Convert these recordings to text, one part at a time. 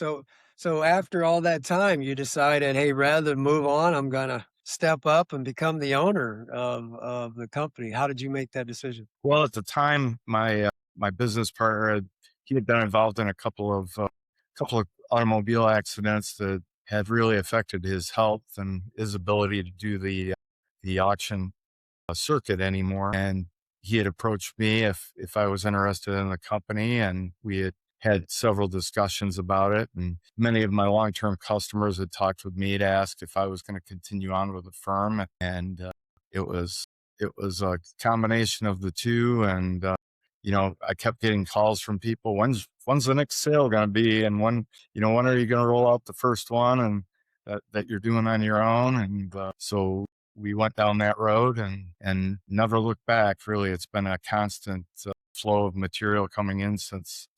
So so after all that time, you decided, "Hey, rather than move on, I'm gonna step up and become the owner of the company." How did you make that decision? Well, at the time, my business partner he had been involved in a couple of automobile accidents that had really affected his health and his ability to do the auction circuit anymore. And he had approached me if I was interested in the company, and we had several discussions about it. And many of my long term customers had talked with me to ask if I was going to continue on with the firm, and it was it was a combination of the two. And I kept getting calls from people. When's the next sale going to be? And when are you going to roll out the first one? And that you're doing on your own. And so we went down that road and never looked back. Really, it's been a constant flow of material coming in since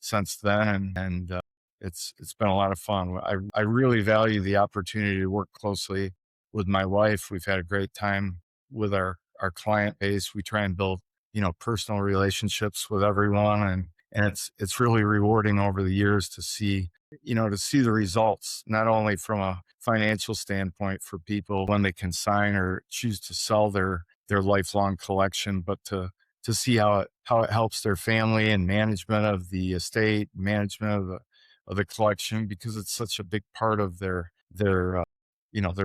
then, and it's been a lot of fun. I really value the opportunity to work closely with my wife. We've had a great time with our client base. We try and build personal relationships with everyone, and it's really rewarding over the years to see the results, not only from a financial standpoint for people when they can sign or choose to sell their lifelong collection, but to see how it helps their family and management of the estate, management of the collection, because it's such a big part of their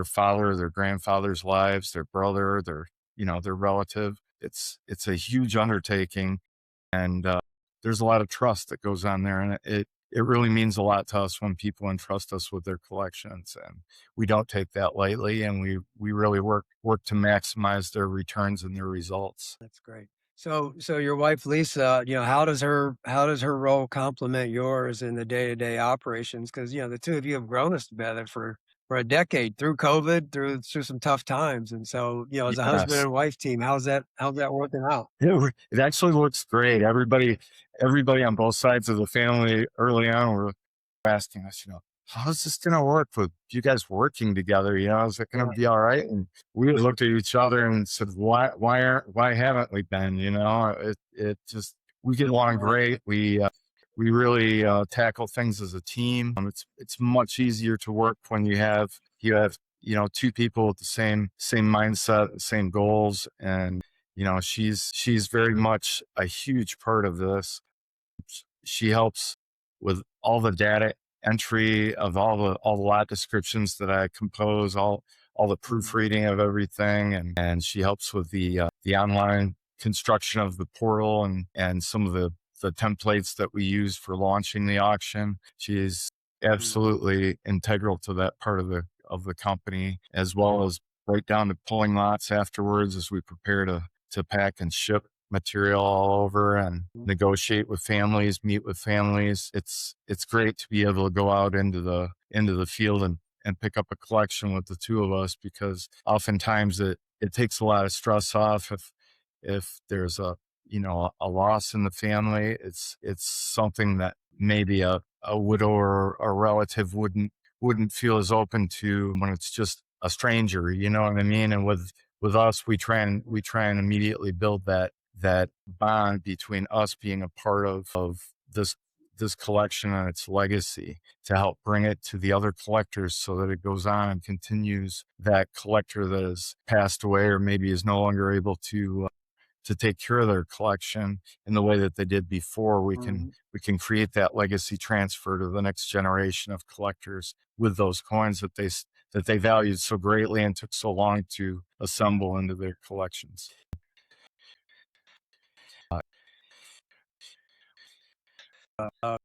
father, their grandfather's lives, their brother, their relative. It's a huge undertaking, and there's a lot of trust that goes on there, and it really means a lot to us when people entrust us with their collections, and we don't take that lightly, and we really work to maximize their returns and their results. That's great. So so your wife, Lisa, how does her role complement yours in the day-to-day operations? Because the 2 of you have grown this together for a decade through COVID, through some tough times, and so, as a husband Yes. and wife team, how's that working out? It actually looks great. Everybody on both sides of the family early on were asking us, how is this going to work with you guys working together? Is it going to Yeah. be all right? And we looked at each other and said, why haven't we been? It just, we get along Right. great. We really tackle things as a team. It's much easier to work when you have two people with the same mindset, the same goals, and she's very much a huge part of this. She helps with all the data entry of all the lot descriptions that I compose, all the Mhm. proofreading of everything, and she helps with the online construction of the portal and some of the templates that we use for launching the auction. She is Mhm. absolutely integral to that part of the company, as well as right down to pulling lots afterwards as we prepare to pack and ship material all over and Mhm. negotiate with families, meet with families. It's great to be able to go out into the field and pick up a collection with the two of us, because oftentimes it takes a lot of stress off if there's a loss in the family. It's something that maybe a widow or a relative wouldn't feel as open to when it's just a stranger, you know what I mean? And with us, we try and immediately build that bond between us being a part of this collection and its legacy, to help bring it to the other collectors so that it goes on and continues that collector that has passed away or maybe is no longer able to take care of their collection in the way that they did before. We can Mhm. we can create that legacy transfer to the next generation of collectors with those coins that they valued so greatly and took so long to assemble into their collections.